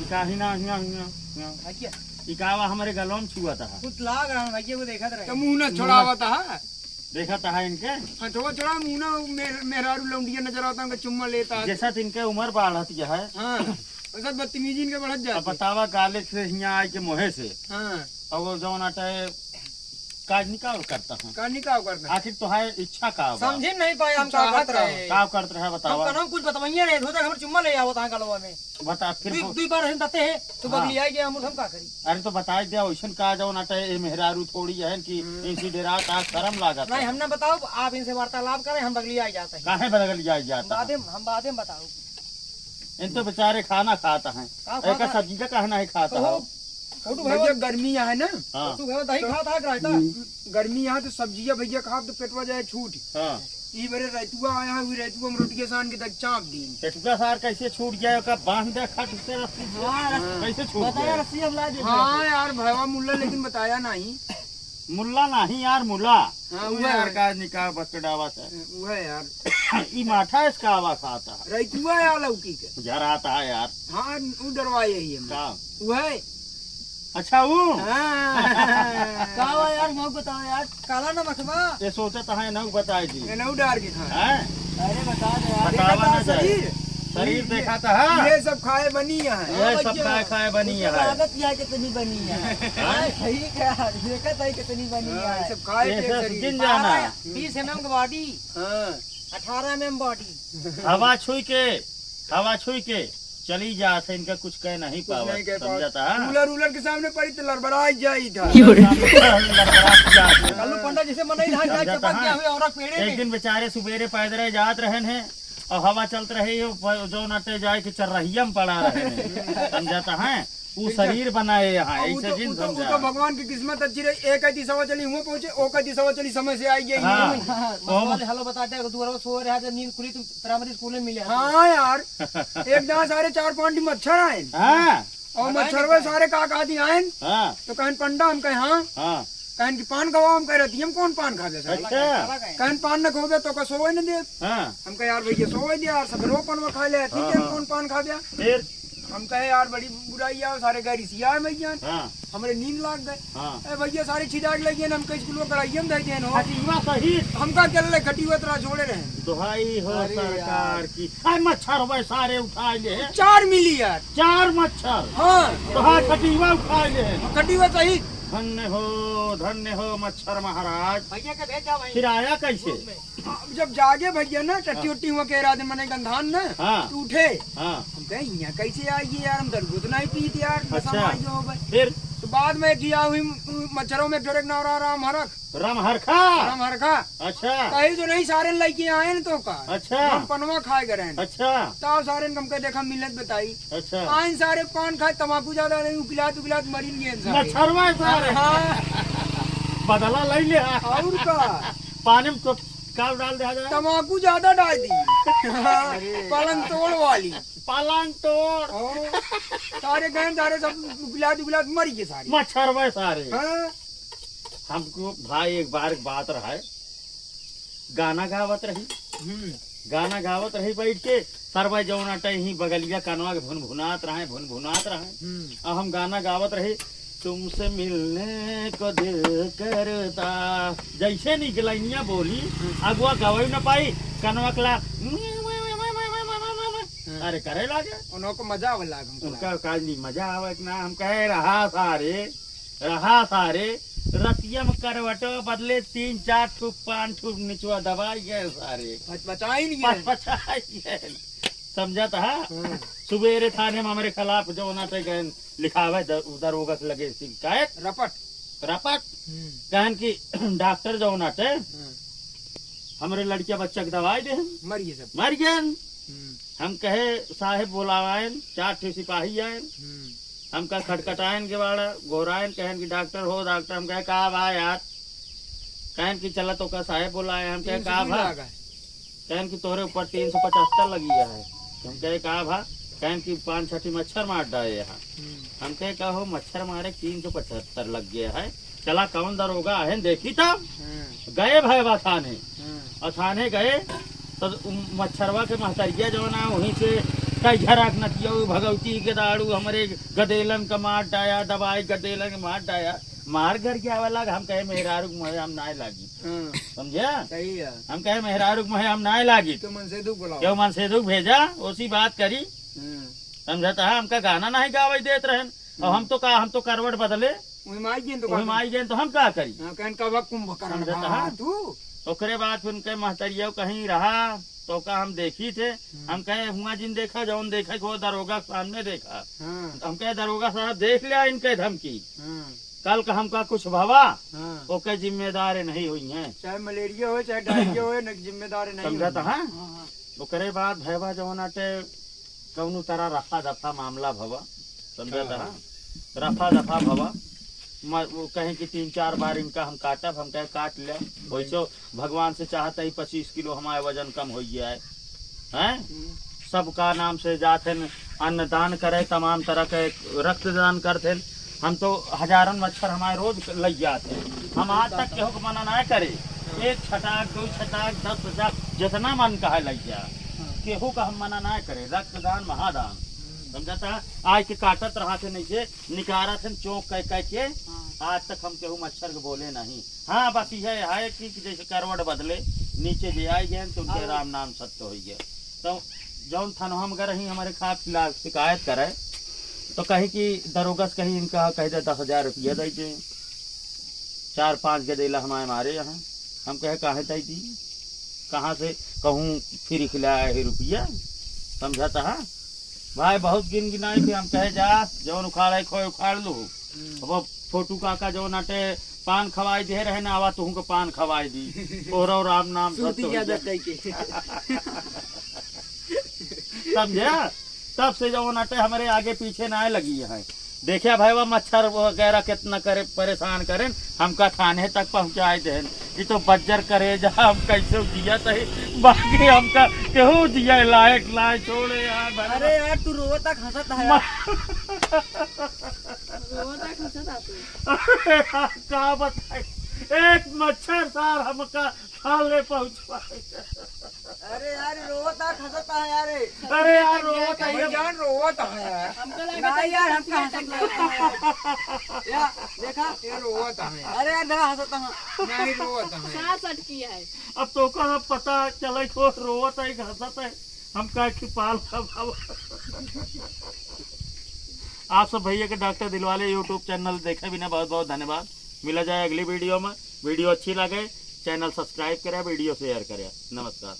काहे ना इकावा हमारे गलों में छुआ था कुछ लाग रहा है वो देखा था तो मुंह न छोड़ावता है देखा था इनके हाँ तो छोड़ा मुंह न मेहरारू लौंडिया नजर आता है चुम्मा लेता है जैसा इनके उम्र बढ़ती है हाँ ऐसा बदतमीजी इनके बढ़त जाती है बतावा काले से यहाँ आए के मोहे से हाँ और वो जो नाटा काज निकाल करता हूँ का निकाह करता आखिर तो है इच्छा का समझे नहीं पाए हम क्या करते रहे का करते रहे हम बतावा कनो कुछ बताइए रे हो हम चुम्मा ले आओ ता गलवा में बता फिर दुई बार हम दते है तो बगली आई गया हम का करी अरे तो बता दिया वैसन का जो नाटा ये मेहरारू थोड़ी है कि इनसी डेरा का शर्म लागत नहीं हमने बताओ आप इनसे वार्तालाप करें हम बगली आई जाते हैं काहे बदल जाता हम बातें बताओ इन तो बेचारे खाना खाता है एक सब्जी का कहना है खाता है भैया गर्मी यहाँ है ना हाँ तू घर दही खाता है रायता गर्मी यहाँ तो सब्जियाँ भैया खा तो पेटवा जाए छूट हाँ ई बरे रैतुआ आया हुई रैतुआ में रोटी के सान के तक चाप दी पेटुका सार कैसे छूट गया का बांध दे खट से रस्सी कैसे छूट बताया गया रस्सी हम ला दे हाँ यार भैया मुल्ला लेकिन बताया नहीं मुल्ला नहीं यार मुल्ला हाँ, वो वो यार है। का निकाह बकड़ावा से वो है यार ई माठा इसका आवा खाता है रैतुआ या लौकी के जर आता है यार हाँ वो डरवाए ही है का वो है अच्छा वो हाँ कावा यार मैं बताओ यार काला नमक बा ये सोचता है ना बताए जी नौ डार के खा हैं अरे बता दे यार बतावा ना जाए शरीर शरीर देखा था हाँ? ये सब खाए बनी है ये सब खाए खाए बनी है लागत क्या कितनी बनी है सही क्या देखा था कितनी बनी हाँ, है सब खाए ये थे सब शरीर गिन जाना 20 mm की बॉडी हाँ 18 mm बॉडी हवा छुई के चली जाते इनका कुछ कह नहीं पावा नहीं कह समझाता है कूलर उलर के सामने पड़ी तो लड़बड़ा जाई था कल्लू पंडा जैसे मनाई धान जाए समझाता चपक है। गया हुए और पेड़े एक में दिन बेचारे सुबेरे पैदल जात रहे हैं और हवा चलत रहे जो नटे जाए कि चर्रहिया में पड़ा रहे हैं समझाता है वो शरीर बनाए यहाँ ऐसे जिन वो समझा तो भगवान की किस्मत अच्छी रही एक ऐसी सवा चली हुआ पहुंचे ओ का सवा चली समय से आई गई वाले हेलो बताते हैं दूर सो रहा है नींद खुली तुम प्राइमरी स्कूल में मिले हाँ यार एक दांत सारे 4-5 मच्छर आए हाँ और मच्छर में सारे काका दी आए हाँ तो कहन पंडा हम कहे हाँ हाँ कहन की पान खवाओ हम कह रहती हम कौन पान खा दे अच्छा कहन पान न खोबे तो का सोवे न दे हाँ हम कहे यार भैया सोवे दे यार सब रो पान खा ले ठीक है कौन पान खा दिया फिर हम कहे यार बड़ी बुराई है सारे गैर सिया है भैया हाँ हमारे नींद लाग गए हाँ भैया सारे छिदाग लगी हम कहीं स्कूल में कराइए हम दे हो हकीमा सही हमका चल रहे खटी हुए तरह छोड़े रहे दुहाई हो सरकार की अरे मच्छर हुए सारे उठा ले 4 मिली यार 4 मच्छर हाँ दुहाई खटीवा उठा ले खटी हुए सही धन्य हो मच्छर महाराज भैया का भेजा वहीं फिर आया कैसे जब जागे भैया ना टट्टी उट्टी हुआ कह रहा थे मैंने गंधान ना हाँ तो उठे हाँ हम कहे यहाँ कैसे आइए यार हम दरगुद नहीं पी थी यार अच्छा। हो भाई फिर तो बाद में किया हुई मच्छरों में डोरेक नारा राम हरख राम हरखा राम हरखा अच्छा कही जो नहीं सारे लड़के आए न तो का अच्छा हम पनवा खाए गए अच्छा ताव सारे हम कहे देखा मिलत बताई अच्छा आइन सारे पान खाए तमाकू ज्यादा नहीं उकिलात मरी नहीं सारे मच्छर हुए सारे हाँ बदला ले ले और का पानी में तो काल डाल दिया जाए तमाकू ज्यादा डाल दी पलंग तोड़ वाली पालन तोड़ और सारे गए सारे सब उकिलात मरी गए सारे मच्छर हुए सारे हाँ हमको भाई एक बार बात रहा है गाना गावत रही बैठ के सरवा जौना ही बगलिया कनवा के भुनभुनात रहे और हम गाना गावत रहे तुमसे मिलने को दिल करता जैसे निकलिया बोली अगुआ गवई न पाई कनवा कला अरे करे लागे उनको मजा आवे उनका काज नहीं मजा आवे ना हम कहे रहा सारे रतिया में करवटो बदले 3-4 ठूप 5 ठूप निचवा दबाई गए सारे बचाई नहीं पचाई गए समझा था सुबेरे थाने में हमारे खिलाफ जो ना गए लिखावे दरोगा के लगे शिकायत रपट कहन की डॉक्टर जो ना हमारे लड़किया बच्चा के दवाई दे मर गए हम कहे साहेब बुलावायन 4 ठे सिपाही आए हमका खटखटायन के बाड़ा गोरायन कहन की डॉक्टर हो डॉक्टर हम कहे कहा भा यार कहन की चला तो का साहेब बुलाए हम कहे कहा भा कहन की तोरे ऊपर 375 लगी है हम कहे कहा भा कहन की 5-6 मच्छर मार डाले यहाँ हम कहे कहो मच्छर मारे 375 लग गया है चला कौन दरोगा है देखी था गए भाई थाने और थाने गए तो मच्छरवा के महतरिया जो ना वहीं से कई झरक नतियो भगवती के दाड़ू हमारे गदेलन का मार डाया दवाई गदेलन का मार डाया मार घर के आवा लग हम कहे मेहरारू मोहे हम नाय लागी समझे सही है हम कहे मेहरारू मोहे हम नाय लागी तो मन से दुख बुलाओ क्यों मन से दुख भेजा उसी बात करी समझता है हमका गाना नहीं गावे देत रहन और हम तो करवट बदले वही माई गेन तो वही माई गए तो हम क्या करी कहन कब कुंभकर्ण समझता भा है? तू ओकरे बाद फिर उनके महतरिया कहीं रहा तो का हम देखी थे हम कहे हुआ जिन देखा जौन देखा वो दरोगा के सामने देखा हम कहे दरोगा साहब देख लिया इनके धमकी कल का हमका कुछ भवा ओके जिम्मेदार नहीं हुई है चाहे मलेरिया हो चाहे डायरिया हो जिम्मेदार नहीं समझता है ओकरे बाद भैया जौनाटे कौनो तरह रफा दफा मामला भवा समझता है रफा दफा भवा वो कहें कि 3-4 बार इनका हम काटब हम कहे काट ले वैसे भगवान से चाहता ही 25 किलो हमारे वजन कम हो जाए हैं सबका नाम से जाते अन्नदान करे तमाम तरह के रक्तदान करते हम तो हजारों मच्छर हमारे रोज लग जाते हम आज तक केहू को मना ना करे 1 छटाक 2 छटाक 10 छटाक जितना मन का है लग जा केहू का हम मना ना करे रक्तदान महादान समझता है आज के काटत रहा थे नहीं से निकारा थे चौंक कह के आज तक हम केहू मच्छर के बोले नहीं हाँ बस यह है कि जैसे करवट बदले नीचे ले आई गए तो उनके राम नाम सत्य हो गया तो जौन थानो हम अगर ही हमारे खिलाफ शिकायत करे तो कहीं कि दरोगा से कहीं इनका कह दे 10,000 रुपया दे दे 4-5 गदेला हमारे मारे यहाँ हम कहे काहे दे दी कहाँ से कहूँ फिर खिलाया है रुपया समझाता है भाई बहुत गिन गिनाई फिर हम कहे जा जौन उखाड़े खोए उखाड़ लो वो फोटू काका जो नाटे पान खवाई दे रहे ना आवा तुमको पान खवाई दी और राम नाम समझे तब से जो नाटे हमारे आगे पीछे ना लगी है देखिए भाई वह मच्छर वगैरह कितना करे परेशान करें हमका थाने तक पहुंचाए दे ये तो बज्जर करे जा हम कैसे दिया सही बाकी हमका केहू दिया लायक लाए छोड़े यार अरे यार तू रोता हंसता है अरे क्या बताए एक मच्छर सार हमका थाने पहुंचवाए अरे यार रोता हंसता है यार अरे यार रोता भाई जान रोता है हमको लगा यार हमका हंसता यार देखा ये रोता है अरे यार देखा हंसता है नहीं रोता है सांस अटकी है अब तो का पता चले को रोता है हंसता है हम का पाल आप सब भैया के डॉक्टर दिलवाले यूट्यूब चैनल देखे बिना बहुत बहुत धन्यवाद मिला जाए अगली वीडियो में वीडियो अच्छी लगे चैनल सब्सक्राइब करें वीडियो शेयर करें नमस्कार।